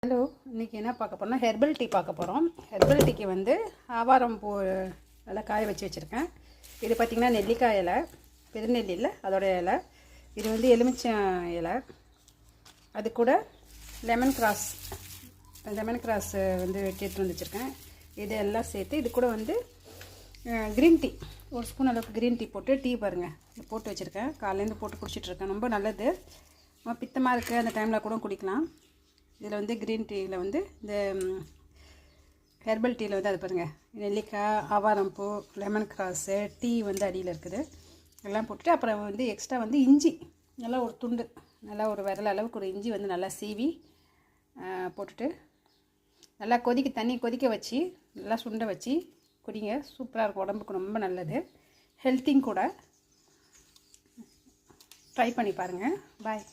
Hello, இன்றைக்கி என்ன பார்க்க போகிறோம்னா ஹெர்பல் டீ பார்க்க போகிறோம். ஹெர்பல் டீக்கு வந்து ஆவாரம் பூ நல்லா காய வச்சுருக்கேன். இது பார்த்திங்கன்னா நெல்லிக்காய் இலை, பெருநெல்லி இல்லை அதோட இலை. இது வந்து எலுமிச்சம் இலை, அது கூட லெமன் கிராஸ் வந்து வெட்டிட்டு வந்து வச்சுருக்கேன். இது எல்லாம் சேர்த்து இது கூட வந்து க்ரீன் டீ, ஒரு ஸ்பூன் அளவுக்கு க்ரீன் டீ போட்டு டீ பாருங்கள் போட்டு வச்சுருக்கேன். காலையிலேருந்து போட்டு குடிச்சிட்ருக்கேன். ரொம்ப நல்லது, பித்தமாக இருக்குது அந்த டைமில் கூட குடிக்கலாம். இதில் வந்து க்ரீன் டீயில் வந்து இந்த ஹெர்பல் டீயில் வந்து அது பாருங்கள், நெல்லிக்காய், ஆவாரம்பூ, லெமன் கிராஸு, டீ வந்து அடியில் இருக்குது. எல்லாம் போட்டுட்டு அப்புறம் வந்து எக்ஸ்ட்ரா வந்து இஞ்சி நல்லா ஒரு துண்டு, நல்லா ஒரு விரல் அளவுக்கு ஒரு இஞ்சி வந்து நல்லா சீவி போட்டுட்டு நல்லா தண்ணி கொதிக்க வச்சு நல்லா சுண்ட வச்சு குடிங்க. சூப்பராக இருக்கும், உடம்புக்கு ரொம்ப நல்லது, ஹெல்த்திங் கூட. ட்ரை பண்ணி பாருங்கள். பாய்.